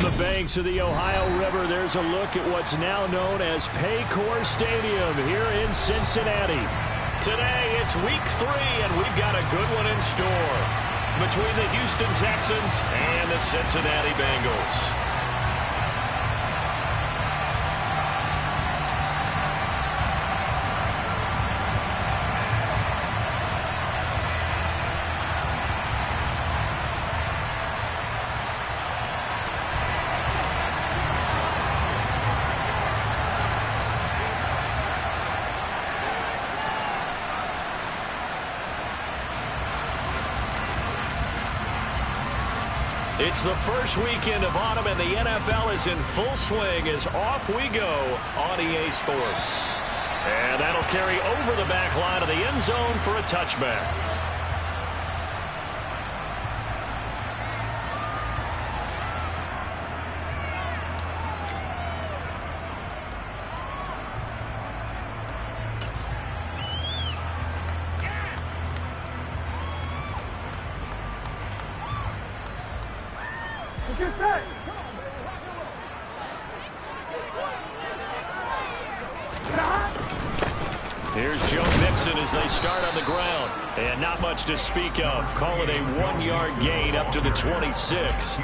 the banks of the Ohio River, there's a look at what's now known as Paycor Stadium here in Cincinnati. Today, it's week 3, and we've got a good one in store between the Houston Texans and the Cincinnati Bengals. It's the first weekend of autumn, and the NFL is in full swing as off we go on EA Sports. And that'll carry over the back line of the end zone for a touchback. Here's Joe Mixon as they start on the ground. And not much to speak of. Call it a 1-yard gain up to the 26.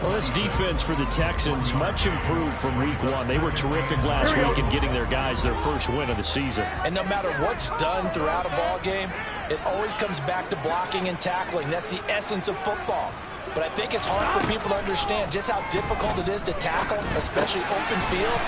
Well, this defense for the Texans, much improved from week 1. They were terrific last week in getting their guys their first win of the season. And no matter what's done throughout a ball game, it always comes back to blocking and tackling. That's the essence of football. But I think it's hard for people to understand just how difficult it is to tackle, especially open field.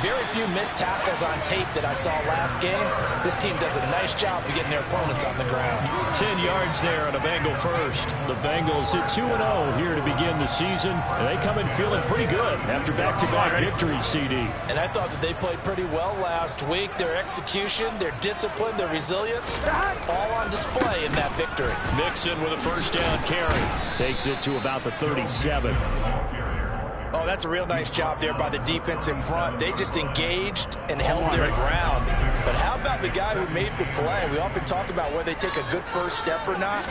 Very few missed tackles on tape that I saw last game. This team does a nice job of getting their opponents on the ground. 10 yards there on a Bengal first. The Bengals hit 2-0 here to begin the season. And they come in feeling pretty good after back-to-back victories, CD. And I thought that they played pretty well last week. Their execution, their discipline, their resilience, all on display in that victory. Mixon with a first down carry. Takes it to about the 37. Oh, that's a real nice job there by the defense in front. They just engaged and held their ground. But how about the guy who made the play? We often talk about whether they take a good first step or not.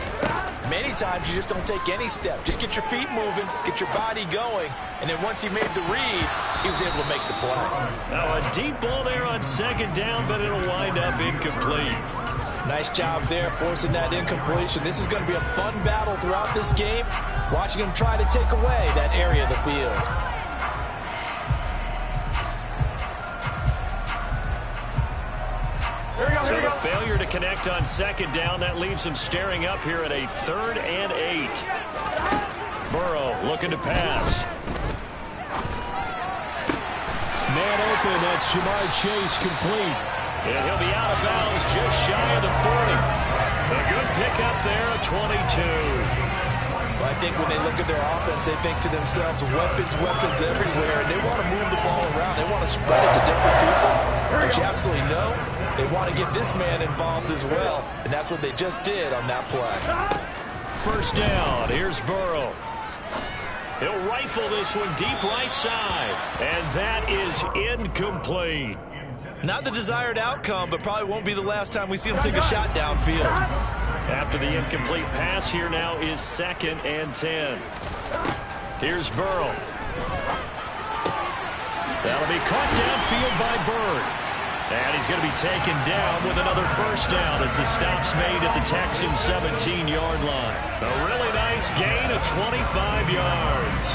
Many times you just don't take any step. Just get your feet moving, get your body going, and then once he made the read, he was able to make the play. Now a deep ball there on second down, but it'll wind up incomplete. Nice job there forcing that incompletion. This is going to be a fun battle throughout this game, watching him try to take away that area of the field. So the failure to connect on second down, that leaves him staring up here at a 3rd and 8. Burrow looking to pass. Man open, that's Ja'Marr Chase complete. And he'll be out of bounds just shy of the 40. A good pickup there, a 22. Well, I think when they look at their offense, they think to themselves, weapons everywhere. And they want to move the ball around. They want to spread it to different people. But you absolutely know they want to get this man involved as well. And that's what they just did on that play. First down, here's Burrow. He'll rifle this one deep right side. And that is incomplete. Not the desired outcome, but probably won't be the last time we see him take a shot downfield. After the incomplete pass, here now is 2nd and 10. Here's Burrow. That'll be caught downfield by Bird. And he's going to be taken down with another first down as the stop's made at the Texans' 17-yard line. A really nice gain of 25 yards.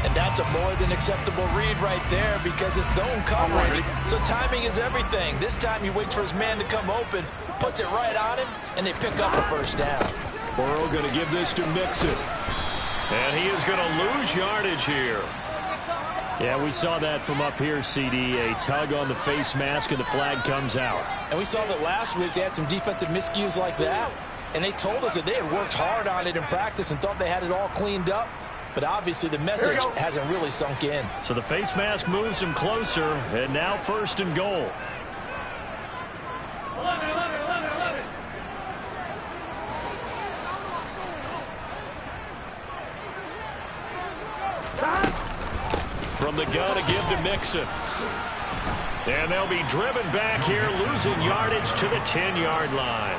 And that's a more than acceptable read right there because it's zone coverage. So timing is everything. This time he waits for his man to come open, puts it right on him, and they pick up the first down. Burrow going to give this to Mixon. And he is going to lose yardage here. Yeah, we saw that from up here, CD. A tug on the face mask, and the flag comes out. And we saw that last week they had some defensive miscues like that. And they told us that they had worked hard on it in practice and thought they had it all cleaned up. But obviously the message hasn't really sunk in. So the face mask moves him closer, and now 1st and goal. From the gun to give to Mixon. And they'll be driven back here, losing yardage to the 10-yard line.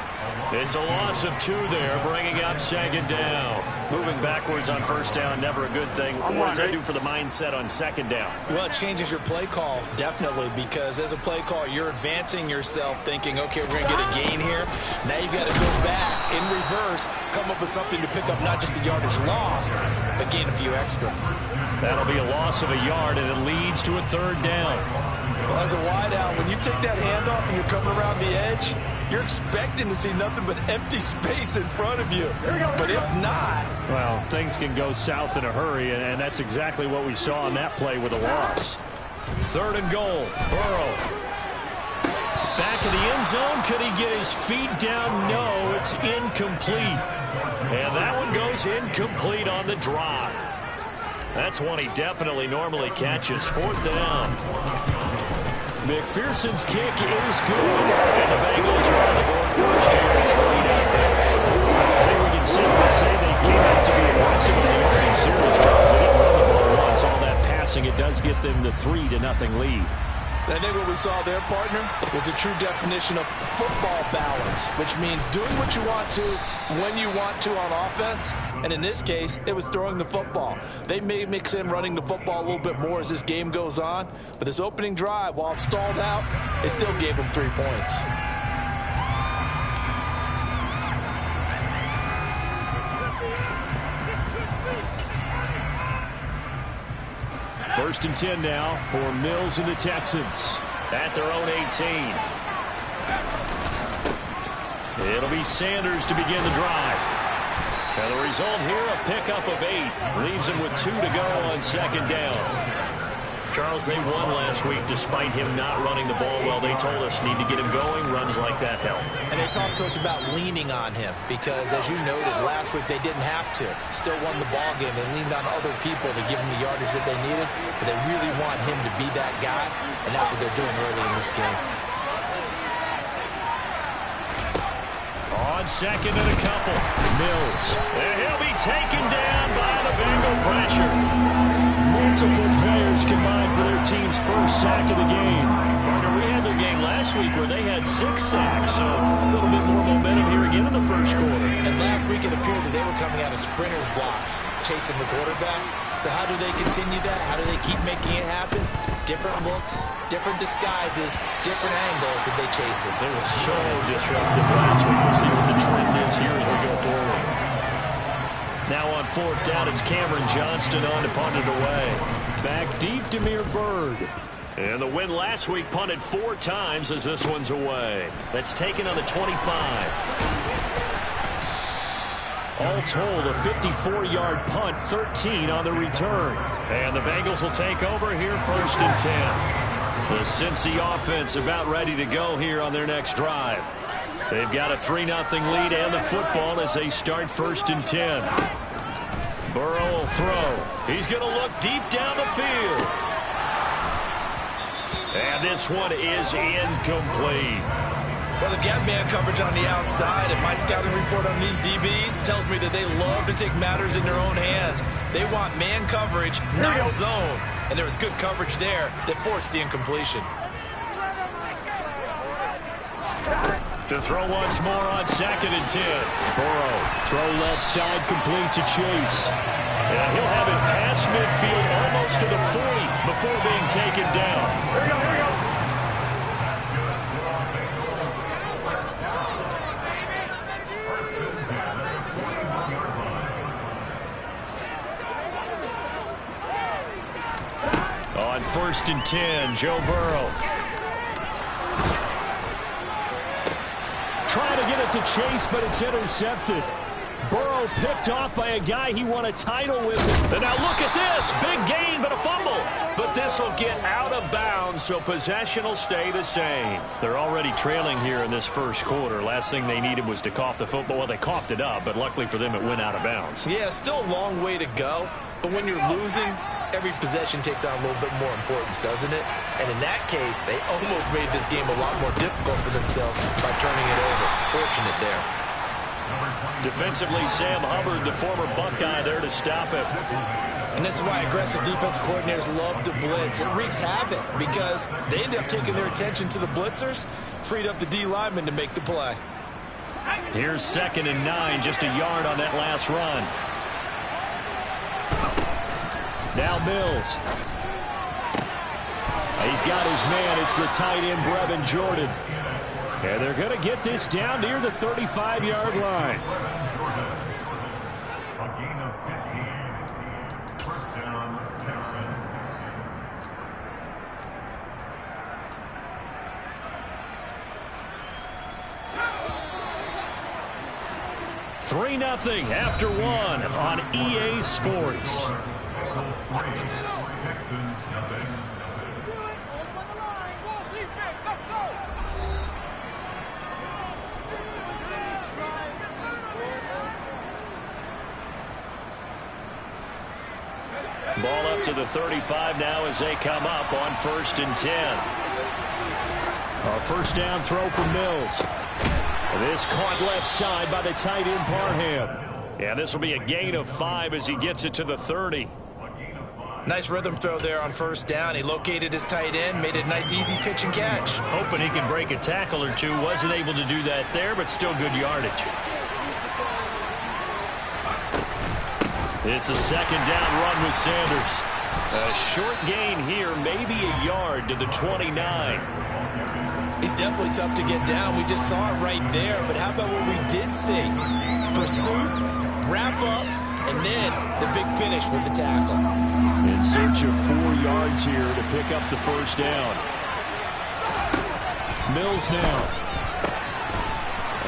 It's a loss of 2 there, bringing up second down. Moving backwards on first down, never a good thing. What does that do for the mindset on second down? Well, it changes your play call, definitely, because as a play call, you're advancing yourself thinking, okay, we're going to get a gain here. Now you've got to go back in reverse, come up with something to pick up not just the yardage lost, but gain a few extra. That'll be a loss of a yard, and it leads to a third down. Well, as a wideout, when you take that handoff and you're coming around the edge, you're expecting to see nothing but empty space in front of you. But if not... Well, things can go south in a hurry, and that's exactly what we saw on that play with a loss. Third and goal. Burrow. Back in the end zone. Could he get his feet down? No, it's incomplete. And that one goes incomplete on the drop. That's one he definitely normally catches. Fourth down. McPherson's kick is good. And the Bengals are on the board first here. It's 3-0. I think we can safely say they came out to be aggressive in the opening series. Charles, they didn't run the ball once. All that passing, it does get them the 3-0 lead. I think what we saw there, partner, was a true definition of football balance, which means doing what you want to when you want to on offense. And in this case, it was throwing the football. They may mix in running the football a little bit more as this game goes on. But this opening drive, while it stalled out, it still gave them 3 points. First and 10 now for Mills and the Texans at their own 18. It'll be Sanders to begin the drive. And the result here, a pickup of 8. Leaves him with 2 to go on second down. Charles, they won last week despite him not running the ball well. They told us need to get him going. Runs like that help. And they talked to us about leaning on him because, as you noted, last week they didn't have to. Still won the ball game. They leaned on other people to give them the yardage that they needed, but they really want him to be that guy, and that's what they're doing early in this game. On second and a couple. Mills. And he'll be taken down by the Bengal pressure. Multiple players combined for their team's first sack of the game. Partner, we had their game last week where they had 6 sacks, so a little bit more momentum here again in the first quarter. And last week it appeared that they were coming out of sprinters blocks, chasing the quarterback. So how do they continue that? How do they keep making it happen? Different looks, different disguises, different angles that they chase it. They were so disruptive last week. We'll see what the trend is here as we go forward. Now on fourth down, it's Cameron Johnston on to punt it away. Back deep, Damiere Byrd. And the win last week punted 4 times as this one's away. That's taken on the 25. All told, a 54-yard punt, 13 on the return. And the Bengals will take over here first and 10. The Cincy offense about ready to go here on their next drive. They've got a 3-0 lead and the football as they start first and 10. Burrow will throw. He's going to look deep down the field. And this one is incomplete. Well, they've got man coverage on the outside, and my scouting report on these DBs tells me that they love to take matters in their own hands. They want man coverage, not zone. And there was good coverage there that forced the incompletion. To throw once more on second and 10. Burrow, throw left side, complete to Chase. And he'll have it past midfield, almost to the 40 before being taken down. Here we go, here we go. On first and 10, Joe Burrow. Trying to get it to Chase, but it's intercepted. Burrow picked off by a guy he won a title with. And now look at this. Big gain, but a fumble. But this will get out of bounds, so possession will stay the same. They're already trailing here in this first quarter. Last thing they needed was to cough the football. Well, they coughed it up, but luckily for them, it went out of bounds. Yeah, still a long way to go. But when you're losing, every possession takes on a little bit more importance, doesn't it? And in that case, they almost made this game a lot more difficult for themselves by turning it over. Fortunate there. Defensively, Sam Hubbard, the former Buckeye, there to stop it. And this is why aggressive defense coordinators love to blitz. It wreaks havoc because they end up taking their attention to the blitzers, freed up the D lineman to make the play. Here's 2nd and 9, just a yard on that last run. Now Mills. He's got his man. It's the tight end, Brevin Jordan. And they're going to get this down near the 35-yard line. Three 3-0 after one on EA Sports. Ball up to the 35 now as they come up on 1st and 10. A first down throw from Mills. This caught left side by the tight end Parham. Yeah, this will be a gain of 5 as he gets it to the 30. Nice rhythm throw there on 1st down. He located his tight end, made it a nice easy pitch and catch. Hoping he can break a tackle or two. Wasn't able to do that there, but still good yardage. It's a 2nd down run with Sanders. A short gain here, maybe a yard to the 29. He's definitely tough to get down. We just saw it right there. But how about what we did see? Pursuit, wrap up, and then the big finish with the tackle. In search of 4 yards here to pick up the first down. Mills now.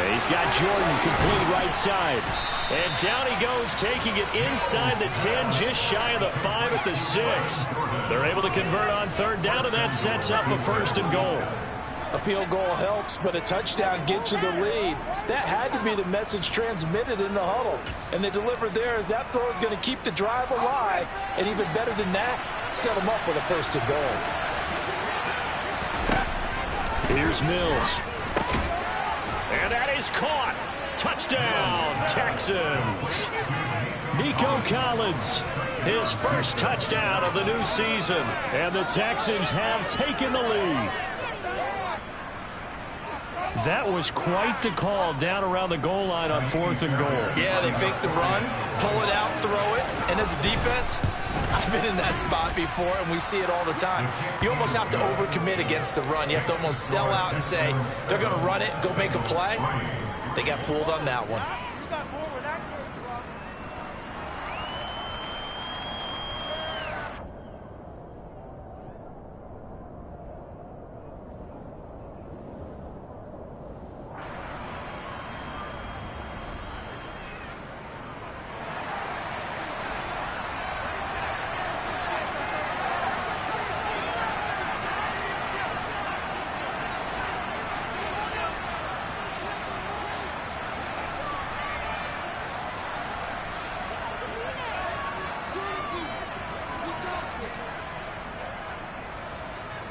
He's got Jordan complete right side. And down he goes, taking it inside the 10, just shy of the 5 at the 6. They're able to convert on 3rd down, and that sets up a 1st and goal. A field goal helps, but a touchdown gets you the lead. That had to be the message transmitted in the huddle. And they delivered there as that throw is going to keep the drive alive. And even better than that, set them up with a 1st and goal. Here's Mills. And that is caught. Touchdown, Texans. Nico Collins, his first touchdown of the new season. And the Texans have taken the lead. That was quite the call down around the goal line on 4th and goal. Yeah, they fake the run, pull it out, throw it. And as a defense, I've been in that spot before, and we see it all the time. You almost have to overcommit against the run. You have to almost sell out and say, they're going to run it, go make a play. They got fooled on that one.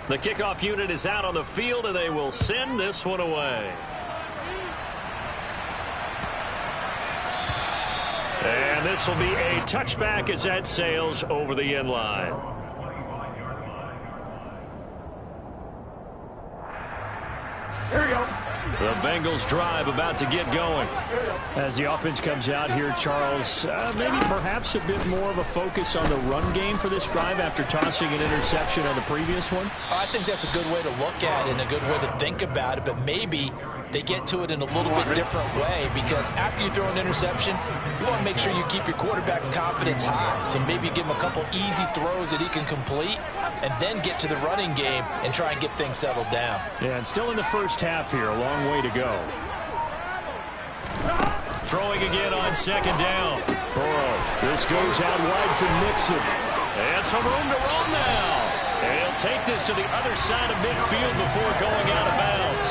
The kickoff unit is out on the field, and they will send this one away. And this will be a touchback as that sails over the end line. There you go. The Bengals drive about to get going. As the offense comes out here, Charles, maybe perhaps a bit more of a focus on the run game for this drive after tossing an interception on the previous one? I think that's a good way to look at it and a good way to think about it, but maybe they get to it in a little bit different way because after you throw an interception, you want to make sure you keep your quarterback's confidence high. So maybe give him a couple easy throws that he can complete and then get to the running game and try and get things settled down. Yeah, and still in the first half here, a long way to go. Throwing again on 2nd down. Burrow. This goes out wide from Mixon. And some room to run now. And he'll take this to the other side of midfield before going out of bounds.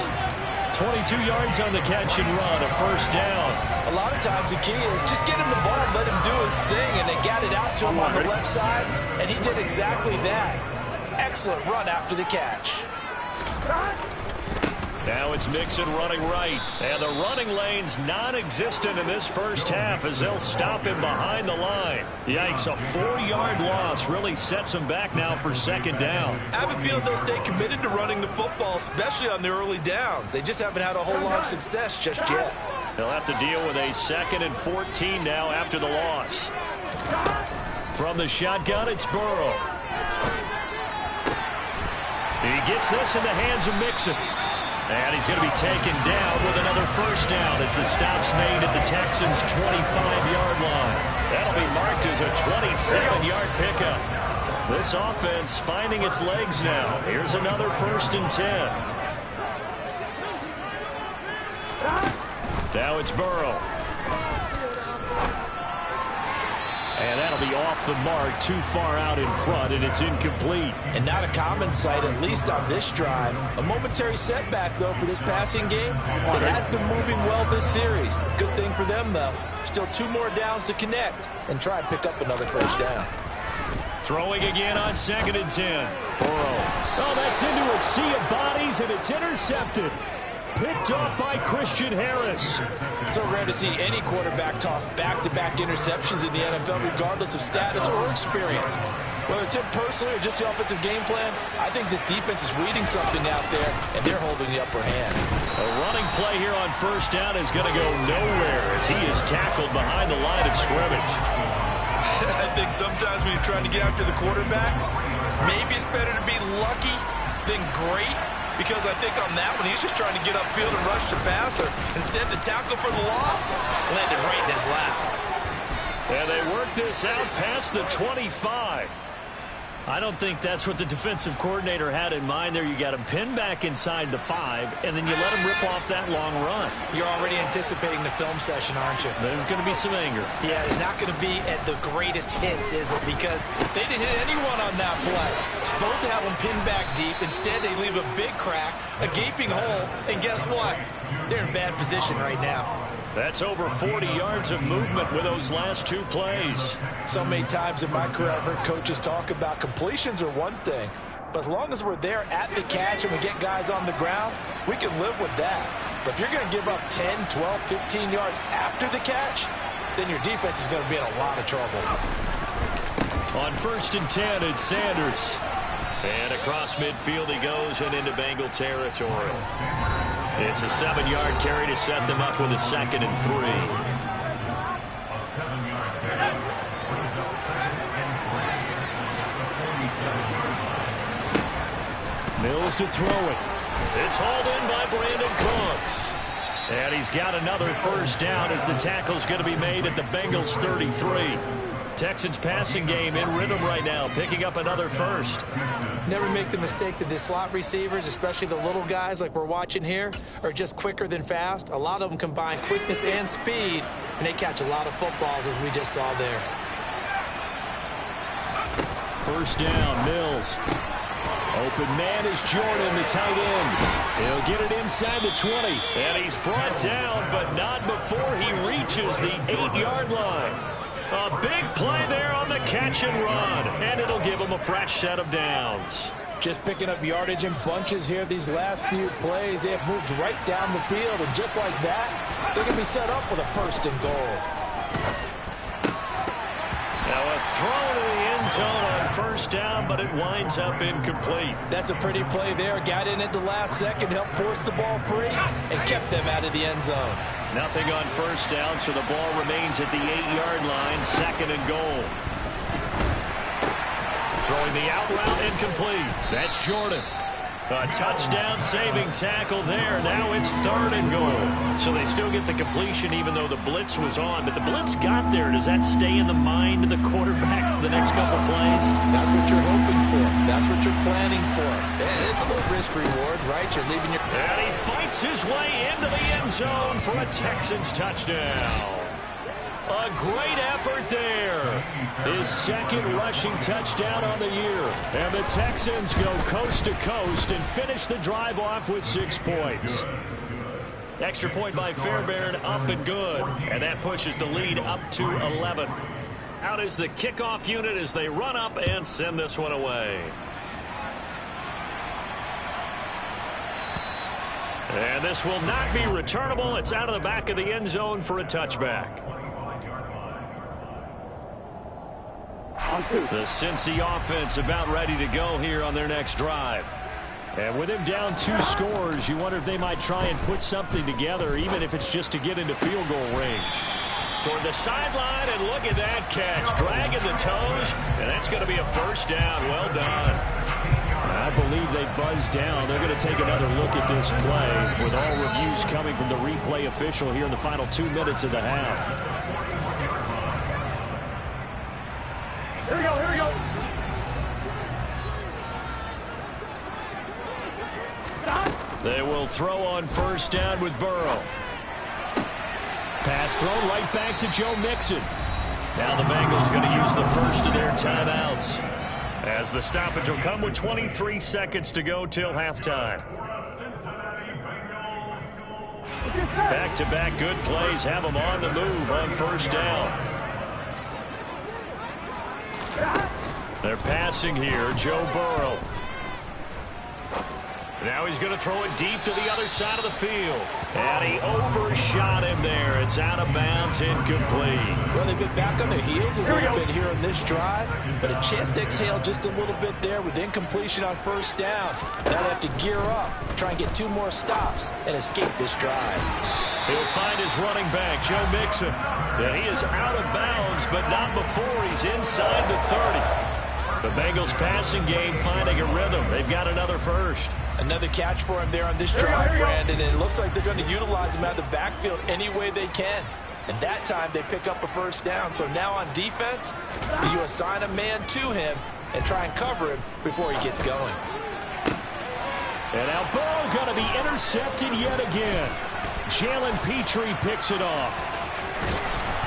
22 yards on the catch and run, a 1st down. A lot of times the key is just get him the ball, let him do his thing, and they got it out to him on the left side, and he did exactly that. Excellent run after the catch. Now it's Mixon running right. And the running lane's non-existent in this first half as they'll stop him behind the line. Yikes, a 4-yard loss really sets him back now for second down. I have a feeling they'll stay committed to running the football, especially on the early downs. They just haven't had a whole lot of success just yet. They'll have to deal with a 2nd and 14 now after the loss. From the shotgun, it's Burrow. He gets this in the hands of Mixon. And he's going to be taken down with another first down as the stop's made at the Texans' 25-yard line. That'll be marked as a 27-yard pickup. This offense finding its legs now. Here's another 1st and 10. Now it's Burrow. And that'll be off the mark, too far out in front, and it's incomplete. And not a common sight, at least on this drive. A momentary setback, though, for this passing game. It has been moving well this series. Good thing for them, though. Still 2 more downs to connect and try and pick up another first down. Throwing again on 2nd and 10. Burrow. Oh, that's into a sea of bodies, and it's intercepted. Picked off by Christian Harris. So rare to see any quarterback toss back-to-back interceptions in the NFL, regardless of status or experience. Whether it's him personally or just the offensive game plan, I think this defense is reading something out there, and they're holding the upper hand. A running play here on first down is going to go nowhere as he is tackled behind the line of scrimmage. I think sometimes when you're trying to get after the quarterback, maybe it's better to be lucky than great. Because I think on that one, he's just trying to get upfield and rush the passer. Instead, the tackle for the loss landed right in his lap. And they work this out past the 25. I don't think that's what the defensive coordinator had in mind there. You got him pinned back inside the 5, and then you let him rip off that long run. You're already anticipating the film session, aren't you? There's going to be some anger. Yeah, it's not going to be at the greatest hits, is it? Because they didn't hit anyone on that play. Supposed to have them pinned back deep. Instead, they leave a big crack, a gaping hole, and guess what? They're in bad position right now. That's over 40 yards of movement with those last 2 plays. So many times in my career, I've heard coaches talk about completions are one thing, but as long as we're there at the catch and we get guys on the ground, we can live with that. But if you're going to give up 10, 12, 15 yards after the catch, then your defense is going to be in a lot of trouble. On 1st and 10, it's Sanders. And across midfield he goes and into Bengal territory. It's a 7-yard carry to set them up with a 2nd and 3. Mills to throw it. It's hauled in by Brandon Cooks. And he's got another first down as the tackle's going to be made at the Bengals' 33. Texans passing game in rhythm right now, picking up another first. Never make the mistake that the slot receivers, especially the little guys like we're watching here, are just quicker than fast. A lot of them combine quickness and speed, and they catch a lot of footballs, as we just saw there. First down, Mills. Open man is Jordan, the tight end. He'll get it inside the 20, and he's brought down, but not before he reaches the 8-yard line. A big play there on the catch and run, and it'll give them a fresh set of downs. Just picking up yardage in bunches here these last few plays. They have moved right down the field, and just like that, they're going to be set up with a 1st and goal. Now a throw to the end zone on first down, but it winds up incomplete. That's a pretty play there. Got in at the last second, helped force the ball free, and kept them out of the end zone. Nothing on first down, so the ball remains at the 8-yard line, 2nd and goal. Throwing the out route incomplete. That's Jordan. A touchdown-saving tackle there. Now it's 3rd and goal. So they still get the completion even though the blitz was on. But the blitz got there. Does that stay in the mind of the quarterback the next couple plays? That's what you're hoping for. That's what you're planning for. It's a little risk-reward, right? You're leaving your... And he fights his way into the end zone for a Texans touchdown. A great effort there. His 2nd rushing touchdown on the year. And the Texans go coast to coast and finish the drive off with 6 points. Extra point by Fairbairn, up and good. And that pushes the lead up to 11. Out is the kickoff unit as they run up and send this one away. And this will not be returnable. It's out of the back of the end zone for a touchback. The Cincy offense about ready to go here on their next drive. And with him down 2 scores, you wonder if they might try and put something together, even if it's just to get into field goal range. Toward the sideline, and look at that catch. Dragging the toes, and that's going to be a first down. Well done. I believe they buzzed down. They're going to take another look at this play with all reviews coming from the replay official here in the final 2 minutes of the half. Here we go, here we go. They will throw on first down with Burrow. Pass thrown right back to Joe Mixon. Now the Bengals going to use the first of their timeouts, as the stoppage will come with 23 seconds to go till halftime. Back-to-back good plays have them on the move on first down. They're passing here, Joe Burrow. Now he's going to throw it deep to the other side of the field. And he overshot him there. It's out of bounds, incomplete. Well, they've been back on their heels a little bit here on this drive, but a chance to exhale just a little bit there with incompletion on first down. Now they have to gear up, try and get 2 more stops, and escape this drive. He'll find his running back, Joe Mixon. Yeah, he is out of bounds, but not before he's inside the 30. The Bengals passing game finding a rhythm. They've got another first. Another catch for him there on this drive, Brandon, and it looks like they're going to utilize him out of the backfield any way they can. And that time they pick up a first down. So now on defense, you assign a man to him and try and cover him before he gets going. And now Burrow going to be intercepted yet again. Jalen Petrie picks it off.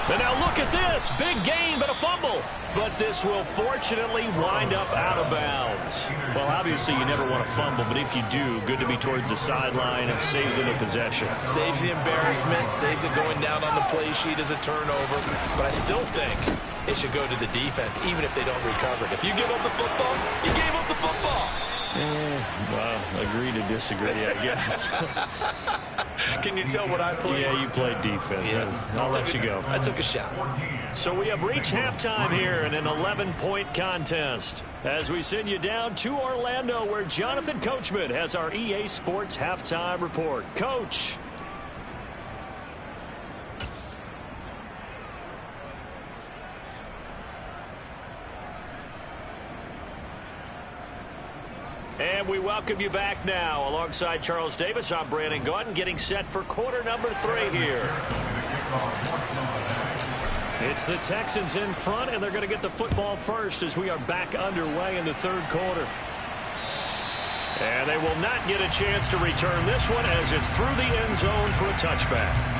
And now look at this. Big gain, but a fumble. But this will fortunately wind up out of bounds. Well, obviously you never want to fumble, but if you do, good to be towards the sideline. It saves it a possession. Saves the embarrassment, saves it going down on the play sheet as a turnover. But I still think it should go to the defense, even if they don't recover it. If you give up the football, you gave up the football. Well, agree to disagree, I guess. Can you tell what I played? Yeah, you played defense. Yeah. I'll let you go. I took a shot. So we have reached halftime here in an 11-point contest, as we send you down to Orlando, where Jonathan Coachman has our EA Sports halftime report. Coach. And we welcome you back now. Alongside Charles Davis, I'm Brandon Gaudin, getting set for quarter number 3 here. It's the Texans in front, and they're going to get the football first as we are back underway in the 3rd quarter. And they will not get a chance to return this one, as it's through the end zone for a touchback.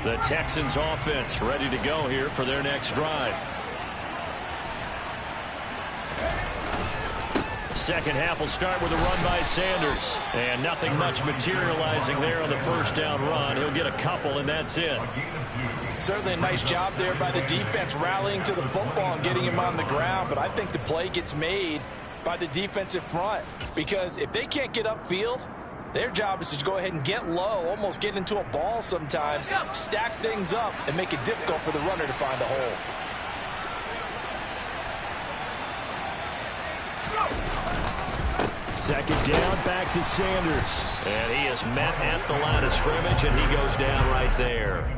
The Texans offense ready to go here for their next drive. Second half will start with a run by Sanders. And nothing much materializing there on the first down run. He'll get a couple, and that's it. Certainly a nice job there by the defense, rallying to the football and getting him on the ground. But I think the play gets made by the defensive front, because if they can't get upfield, their job is to go ahead and get low, almost get into a ball sometimes, stack things up, and make it difficult for the runner to find a hole. Second down, back to Sanders. And he is met at the line of scrimmage, and he goes down right there.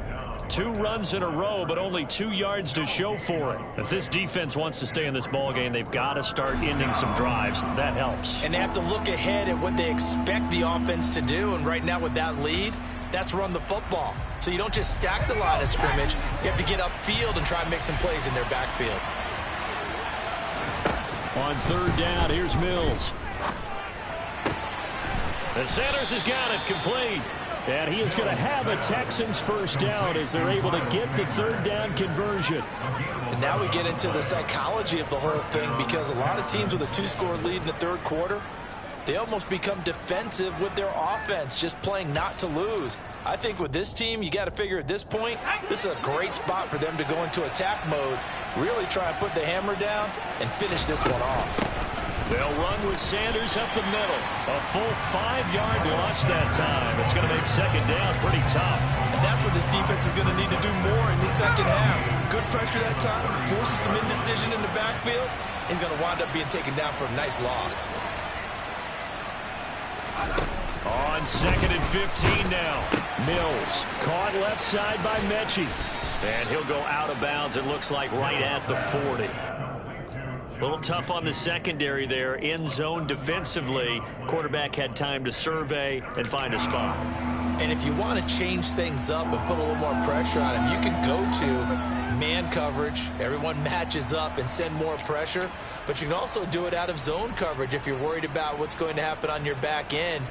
2 runs in a row, but only 2 yards to show for it. If this defense wants to stay in this ballgame, they've got to start ending some drives. That helps. And they have to look ahead at what they expect the offense to do. And right now with that lead, that's run the football. So you don't just stack the line of scrimmage. You have to get upfield and try and make some plays in their backfield. On 3rd down, here's Mills. And Sanders has got it complete. And he is going to have a Texans first down as they're able to get the 3rd down conversion. And now we get into the psychology of the whole thing, because a lot of teams with a 2-score lead in the 3rd quarter, they almost become defensive with their offense, just playing not to lose. I think with this team, you got to figure at this point, this is a great spot for them to go into attack mode, really try and put the hammer down and finish this one off. They'll run with Sanders up the middle. A full 5-yard loss that time. It's going to make second down pretty tough. And that's what this defense is going to need to do more in the second half. Good pressure that time, forces some indecision in the backfield. He's going to wind up being taken down for a nice loss. On 2nd and 15 now. Mills caught left side by Mechie. And he'll go out of bounds, it looks like, right at the 40. A little tough on the secondary there. In zone defensively. Quarterback had time to survey and find a spot. And if you want to change things up and put a little more pressure on him, you can go to man coverage. Everyone matches up and send more pressure. But you can also do it out of zone coverage if you're worried about what's going to happen on your back end.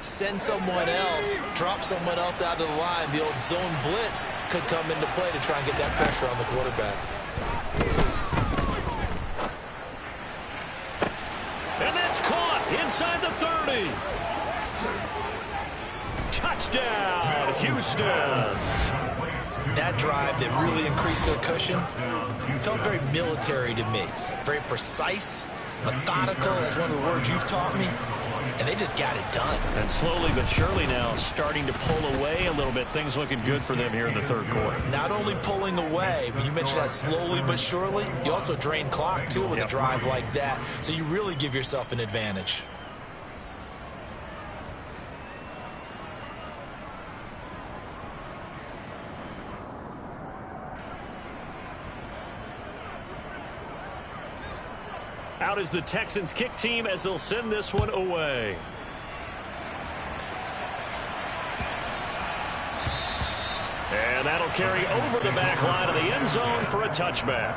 Send someone else, drop someone else out of the line. The old zone blitz could come into play to try and get that pressure on the quarterback. And that's caught inside the 30. Touchdown, Houston. That drive that really increased their cushion felt very military to me. Very precise, methodical. That's one of the words you've taught me. And they just got it done. And slowly but surely now starting to pull away a little bit. Things looking good for them here in the third quarter. Not only pulling away, but you mentioned that slowly but surely. You also drain clock, too, with a drive like that. So you really give yourself an advantage. Out is the Texans kick team as they'll send this one away. And that'll carry over the back line of the end zone for a touchback.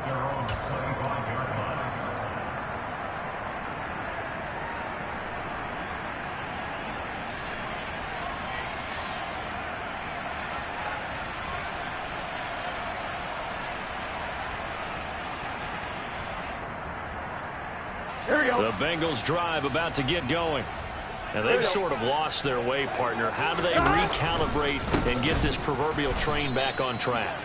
The Bengals drive about to get going. Now they've sort of lost their way, partner. How do they recalibrate and get this proverbial train back on track?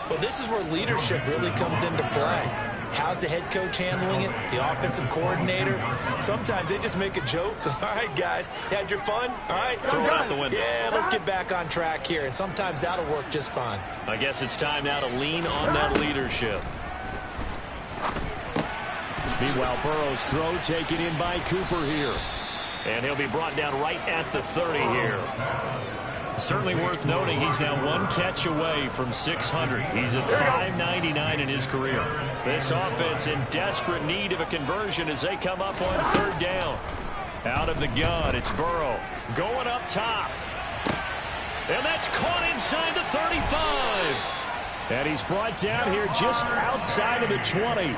Well, this is where leadership really comes into play. How's the head coach handling it? The offensive coordinator? Sometimes they just make a joke. All right, guys, had your fun? All right, throw it out the window. Yeah, let's get back on track here. And sometimes that'll work just fine. I guess it's time now to lean on that leadership. Meanwhile, Burrow's throw taken in by Cooper here. And he'll be brought down right at the 30 here. Certainly worth noting he's now one catch away from 600. He's at 599 in his career. This offense in desperate need of a conversion as they come up on third down. Out of the gun, it's Burrow going up top. And that's caught inside the 35. And he's brought down here just outside of the 20.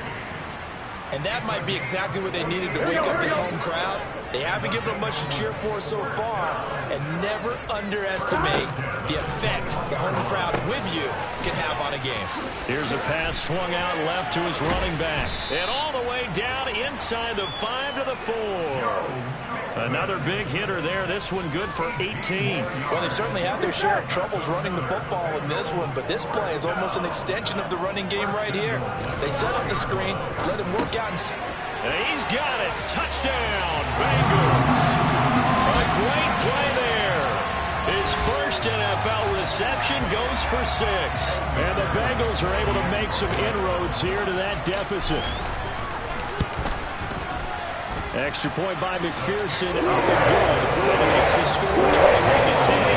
And that might be exactly what they needed to wake up this home crowd. They haven't given them much to cheer for so far, and never underestimate the effect the home crowd with you can have on a game. Here's a pass swung out left to his running back. And all the way down inside the 5 to the 4. Another big hitter there. This one good for 18. Well, they certainly had their share of troubles running the football in this one, but this play is almost an extension of the running game right here. They set up the screen, let him work out. And he's got it. Touchdown, Bengals. A great play there. His first NFL reception goes for 6. And the Bengals are able to make some inroads here to that deficit. Extra point by McPherson, up and good. And it makes the score 21-10.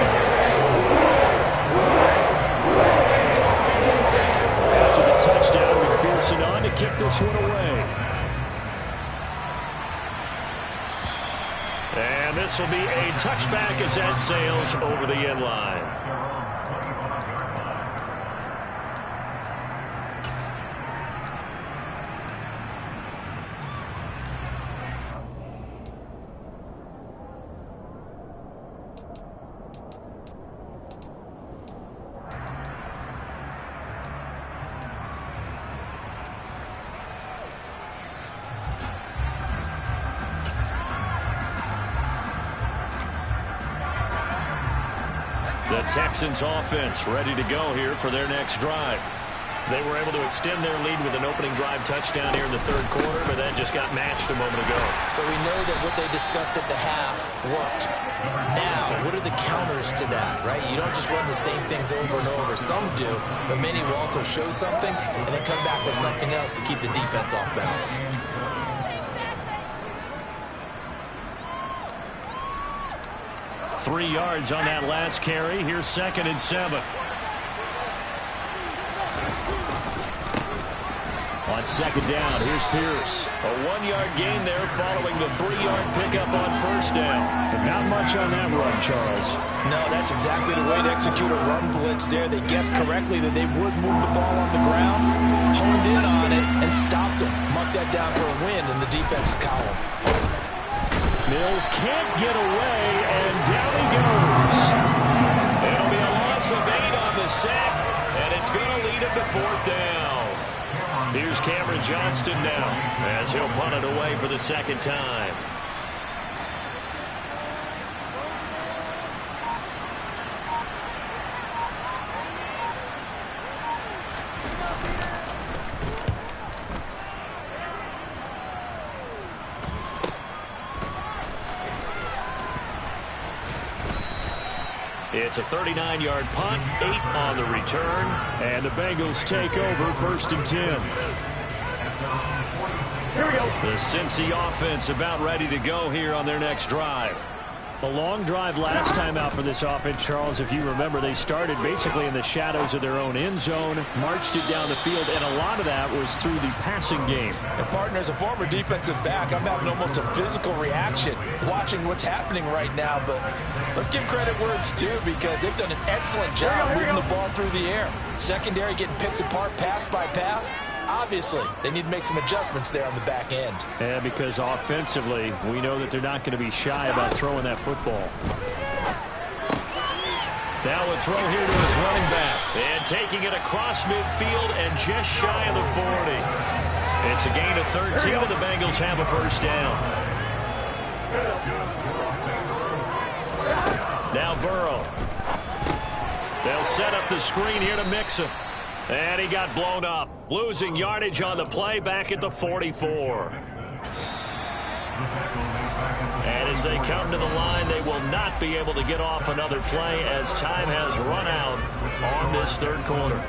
After the touchdown, McPherson on to kick this one away. And this will be a touchback as that sails over the end line. The Texans offense ready to go here for their next drive. They were able to extend their lead with an opening drive touchdown here in the third quarter, but that just got matched a moment ago. So we know that what they discussed at the half worked. Now, what are the counters to that, right? You don't just run the same things over and over. Some do, but many will also show something and then come back with something else to keep the defense off balance. Three yards on that last carry. Here's 2nd and 7. On 2nd down, here's Pierce. A 1-yard gain there following the 3-yard pickup on 1st down. And not much on that run, Charles. No, that's exactly the way to execute a run blitz there. They guessed correctly that they would move the ball on the ground, honed in on it, and stopped them. Mark that down for a win in the defense's column. Mills can't get away, and down he goes. It'll be a loss of 8 on the sack, and it's going to lead him to 4th down. Here's Cameron Johnston now as he'll punt it away for the 2nd time. It's a 39-yard punt, 8 on the return, and the Bengals take over 1st and 10. Here we go. The Cincy offense about ready to go here on their next drive. A long drive last time out for this offense, Charles. If you remember, they started basically in the shadows of their own end zone, marched it down the field, and a lot of that was through the passing game. And partner, as a former defensive back, I'm having almost a physical reaction watching what's happening right now. But let's give credit where it's due, because they've done an excellent job moving the ball through the air. Secondary getting picked apart pass by pass. Obviously, they need to make some adjustments there on the back end. Yeah, because offensively, we know that they're not going to be shy about throwing that football. Now a throw here to his running back. And taking it across midfield and just shy of the 40. It's a gain of 13, and the Bengals have a 1st down. Now Burrow. They'll set up the screen here to Mixon. And he got blown up, losing yardage on the play back at the 44. And as they come to the line, they will not be able to get off another play as time has run out on this third quarter.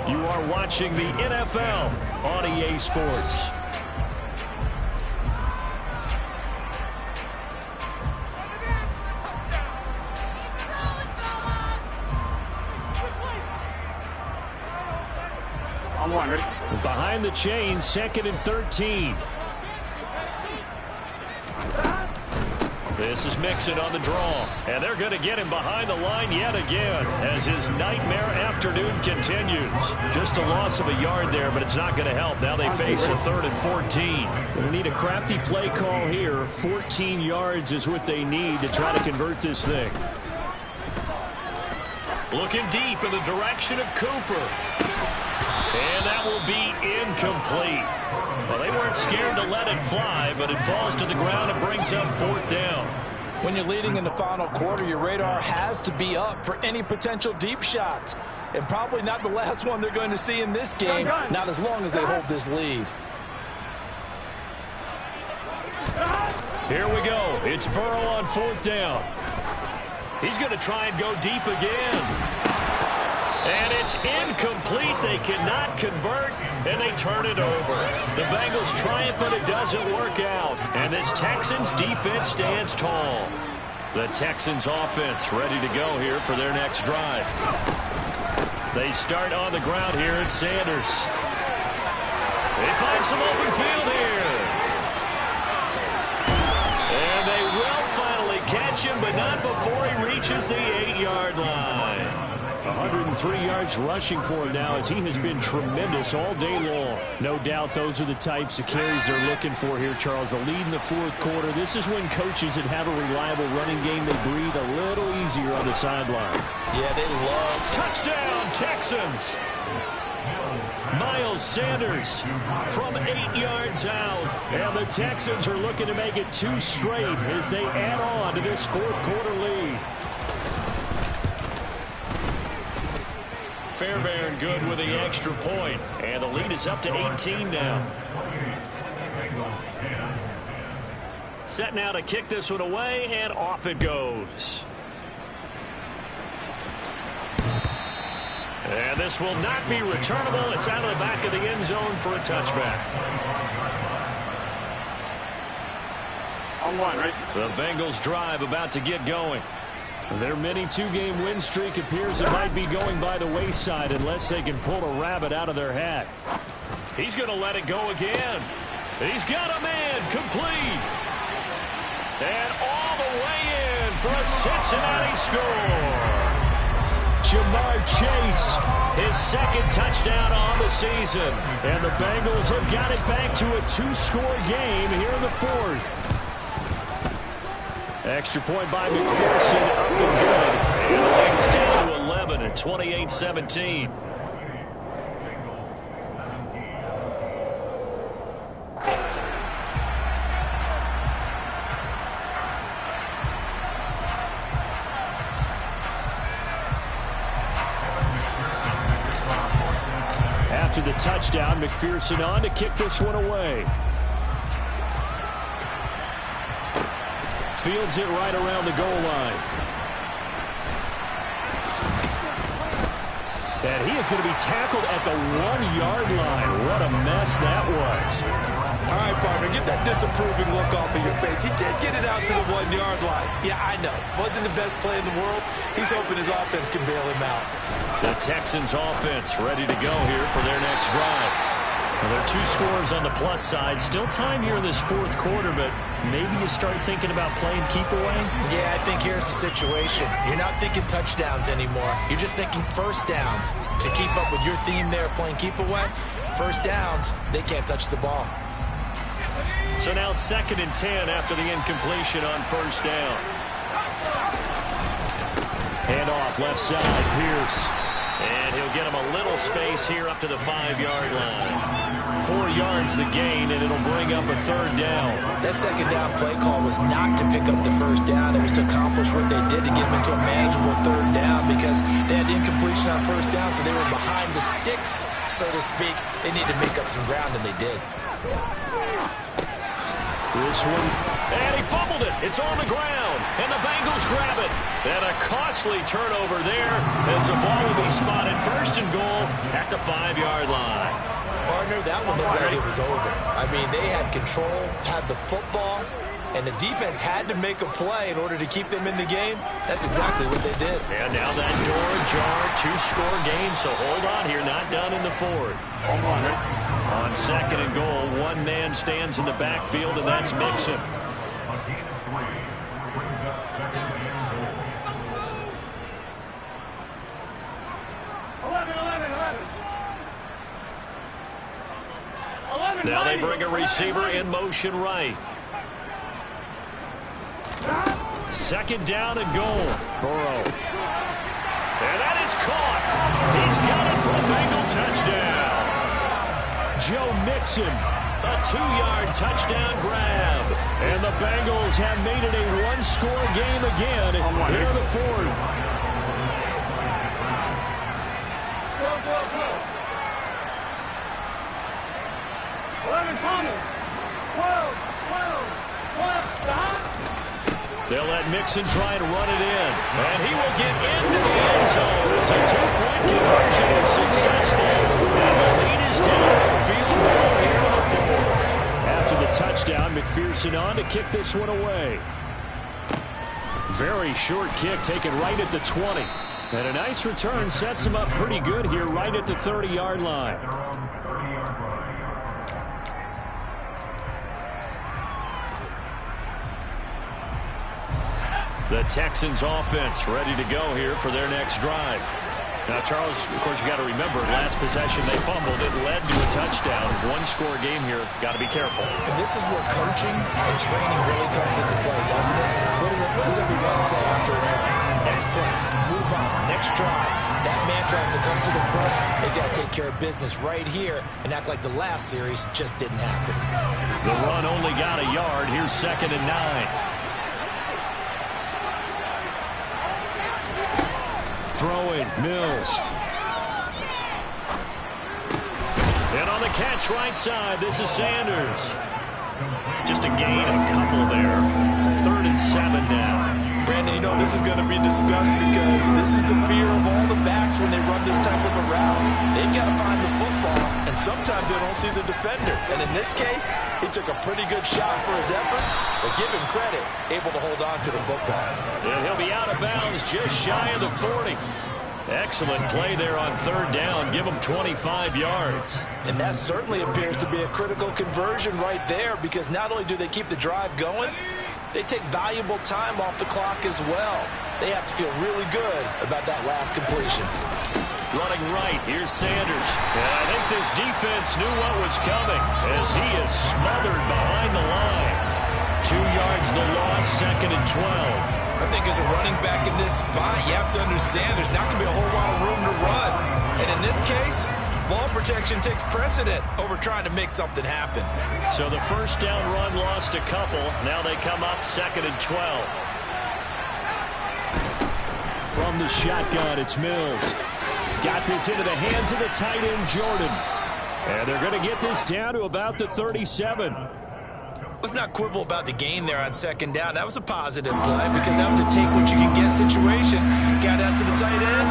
You are watching the NFL on EA Sports. Behind the chain, 2nd and 13. This is Mixon on the draw, and they're going to get him behind the line yet again as his nightmare afternoon continues. Just a loss of a yard there, but it's not going to help. Now they face a 3rd and 14. They need a crafty play call here. 14 yards is what they need to try to convert this thing. Looking deep in the direction of Cooper. And that will be incomplete. Well, they weren't scared to let it fly, but it falls to the ground and brings up 4th down. When you're leading in the final quarter, your radar has to be up for any potential deep shots. And probably not the last one they're going to see in this game, not as long as they hold this lead. Here we go. It's Burrow on 4th down. He's going to try and go deep again. And it's incomplete. They cannot convert, and they turn it over. The Bengals triumph, but it doesn't work out. And this Texans defense stands tall. The Texans offense ready to go here for their next drive. They start on the ground here at Sanders. They find some open field here. And they will finally catch him, but not before he reaches the 8-yard line. 103 yards rushing for him now as he has been tremendous all day long. No doubt those are the types of carries they're looking for here, Charles. The lead in the 4th quarter. This is when coaches that have a reliable running game, they breathe a little easier on the sideline. Yeah, they love. Touchdown, Texans. Miles Sanders from 8 yards out. And the Texans are looking to make it 2 straight as they add on to this 4th quarter lead. Fairbairn good with the extra point. And the lead is up to 18 now. Set now to kick this one away, and off it goes. And this will not be returnable. It's out of the back of the end zone for a touchback. On one, right? The Bengals drive about to get going. Their mini two-game win streak appears it might be going by the wayside unless they can pull a rabbit out of their hat. He's going to let it go again. He's got a man complete. And all the way in for a Cincinnati score. Jamar Chase, his second touchdown on the season. And the Bengals have got it back to a two-score game here in the fourth. Extra point by McPherson, up and good. And the lead is down to 11 at 28-17. After the touchdown, McPherson on to kick this one away. Fields it right around the goal line. And he is going to be tackled at the 1-yard line. What a mess that was. All right, partner, get that disapproving look off of your face. He did get it out to the 1-yard line. Yeah, I know. Wasn't the best play in the world. He's hoping his offense can bail him out. The Texans offense ready to go here for their next drive. Well, there are two scores on the plus side. Still time here in this fourth quarter, but maybe you start thinking about playing keep away? Yeah, I think here's the situation. You're not thinking touchdowns anymore. You're just thinking first downs. To keep up with your theme there, playing keep away, first downs, they can't touch the ball. So now 2nd and 10 after the incompletion on first down. Hand off left side, Pierce. And he'll get him a little space here up to the 5-yard line. 4 yards the gain, and it'll bring up a 3rd down. That 2nd down play call was not to pick up the first down. It was to accomplish what they did to get him into a manageable 3rd down because they had incompletion on first down, so they were behind the sticks, so to speak. They needed to make up some ground, and they did. This one. And he fumbled it. It's on the ground. And the Bengals grab it. And a costly turnover there as the ball will be spotted 1st and goal at the 5-yard line. Partner, that one looked like it was over. I mean, they had control, had the football, and the defense had to make a play in order to keep them in the game. That's exactly what they did. And now that door ajar, 2-score game, so hold on here, not done in the 4th. On 2nd and goal, one man stands in the backfield, and that's Mixon. Now they bring a receiver in motion right. 2nd down and goal. Burrow. And that is caught. He's got it for a Bengal touchdown. Joe Mixon. A 2-yard touchdown grab. And the Bengals have made it a 1-score game again here in the 4th. Go, go, go. 11 coming. 12, 12. They'll let Mixon try and run it in. And he will get into the end zone as a 2-point conversion is successful. And the lead is down. Field goal here in the 4th. After the touchdown, McPherson on to kick this one away. Very short kick taken right at the 20. And a nice return sets him up pretty good here right at the 30-yard line. The Texans offense ready to go here for their next drive. Now, Charles, of course, you got to remember, last possession they fumbled. It led to a touchdown. 1-score game here. Got to be careful. And this is where coaching and training really comes into play, doesn't it? What does everyone say after an error? Next play, move on, next drive. That mantra has to come to the front. They got to take care of business right here and act like the last series just didn't happen. The run only got a yard. Here's 2nd and 9. Throwing, Mills. And on the catch right side, this is Sanders. Just a gain of a couple there. 3rd and 7 now. Brandon, you know, this is going to be discussed because this is the fear of all the backs when they run this type of a route. They've got to find the football, and sometimes they don't see the defender. And in this case, he took a pretty good shot for his efforts, but give him credit, able to hold on to the football. And he'll be out of bounds just shy of the 40. Excellent play there on 3rd down. Give them 25 yards. And that certainly appears to be a critical conversion right there, because not only do they keep the drive going, they take valuable time off the clock as well. They have to feel really good about that last completion. Running right, here's Sanders. And I think this defense knew what was coming as he is smothered behind the line. 2 yards the loss, 2nd and 12. I think as a running back in this spot, you have to understand there's not going to be a whole lot of room to run. And in this case, ball protection takes precedent over trying to make something happen. So the 1st down run lost a couple. Now they come up 2nd and 12. From the shotgun, it's Mills. Got this into the hands of the tight end, Jordan. And they're going to get this down to about the 37. Let's not quibble about the gain there on 2nd down. That was a positive play because that was a take-what-you-can-get situation. Got out to the tight end.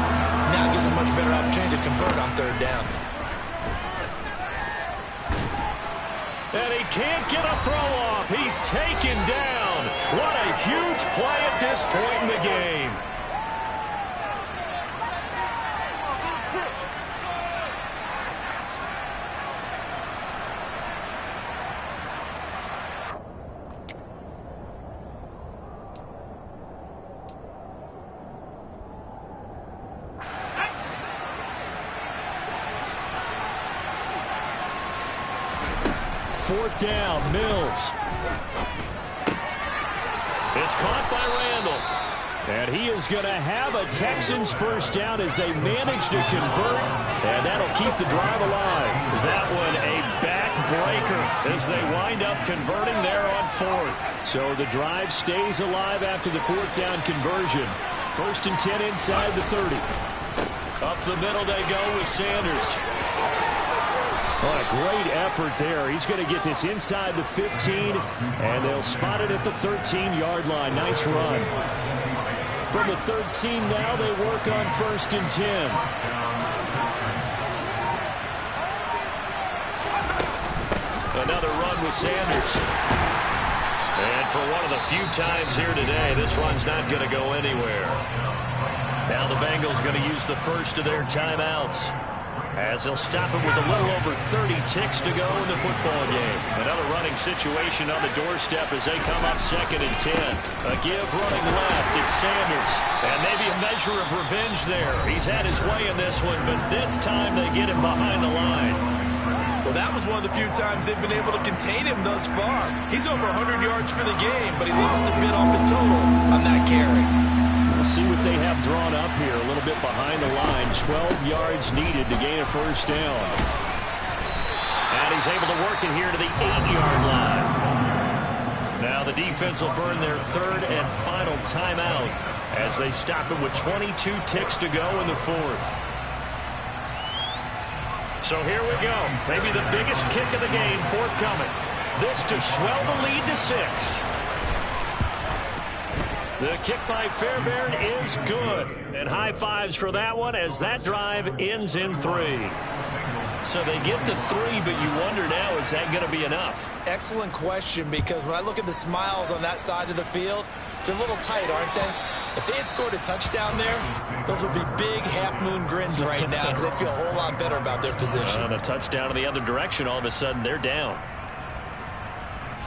Now it gives a much better opportunity to convert on 3rd down. And he can't get a throw off. He's taken down. What a huge play at this point in the game. Fourth down, Mills. It's caught by Randall. And he is going to have a Texans 1st down as they manage to convert. And that'll keep the drive alive. That one a backbreaker as they wind up converting there on 4th. So the drive stays alive after the 4th down conversion. 1st and 10 inside the 30. Up the middle they go with Sanders. What a great effort there. He's going to get this inside the 15, and they'll spot it at the 13-yard line. Nice run. From the 13 now, they work on 1st and 10. Another run with Sanders. And for one of the few times here today, this run's not going to go anywhere. Now the Bengals going to use the first of their timeouts, as they'll stop it with a little over 30 ticks to go in the football game. Another running situation on the doorstep as they come up 2nd and 10. A give running left. It's Sanders. And maybe a measure of revenge there. He's had his way in this one, but this time they get him behind the line. Well, that was one of the few times they've been able to contain him thus far. He's over 100 yards for the game, but he lost a bit off his total on that carry. We'll see what they have drawn up here. A little bit behind the line. 12 yards needed to gain a 1st down. And he's able to work it here to the 8-yard line. Now the defense will burn their 3rd and final timeout as they stop it with 22 ticks to go in the 4th. So here we go. Maybe the biggest kick of the game forthcoming. This to swell the lead to 6. The kick by Fairbairn is good. And high fives for that one as that drive ends in 3. So they get to 3, but you wonder now, is that going to be enough? Excellent question, because when I look at the smiles on that side of the field, they're a little tight, aren't they? If they had scored a touchdown there, those would be big half-moon grins right now because they'd feel a whole lot better about their position. On a touchdown in the other direction, all of a sudden they're down.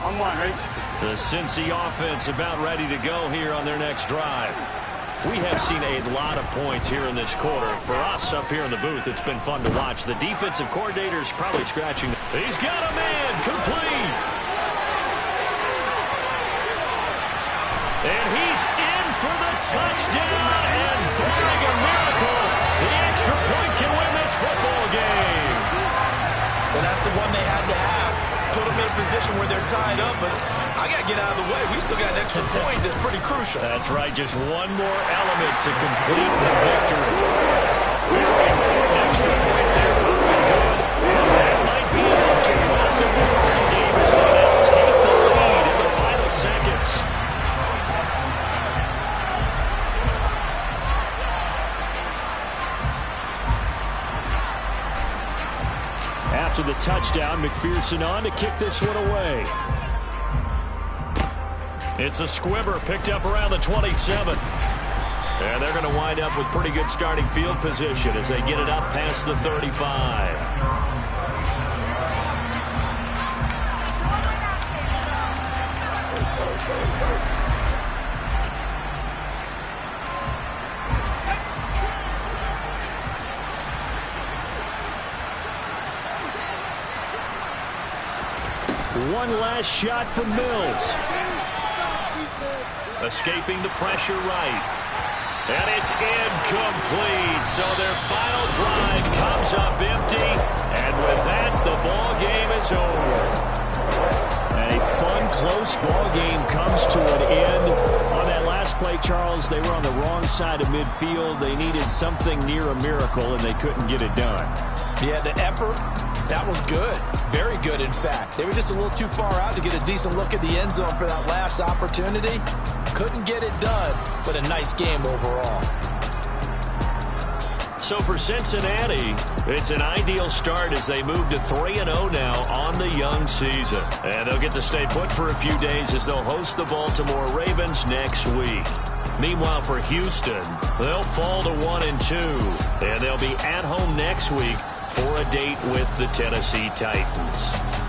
On 1, ready? The Cincy offense about ready to go here on their next drive. We have seen a lot of points here in this quarter. For us up here in the booth, it's been fun to watch. The defensive coordinator's probably scratching. He's got a man, complete. And he's in for the touchdown, and barring a miracle, the extra point can win this football game. Well, that's the one they had to have. Put them in a position where they're tied up, but I got to get out of the way. We still got an extra point that's pretty crucial. That's right, just one more element to complete the victory. Very important extra point there. Up and good. And that touchdown. McPherson on to kick this one away. It's a squibber picked up around the 27. And they're going to wind up with pretty good starting field position as they get it up past the 35. One last shot from Mills. Escaping the pressure right. And it's incomplete. So their final drive comes up empty. And with that, the ball game is over. A fun, close ball game comes to an end. On that last play, Charles, they were on the wrong side of midfield. They needed something near a miracle, and they couldn't get it done. Yeah, the effort, that was good. Very good, in fact. They were just a little too far out to get a decent look at the end zone for that last opportunity. Couldn't get it done, but a nice game overall. So for Cincinnati, it's an ideal start as they move to 3-0 now on the young season. And they'll get to stay put for a few days as they'll host the Baltimore Ravens next week. Meanwhile, for Houston, they'll fall to 1-2. And they'll be at home next week for a date with the Tennessee Titans.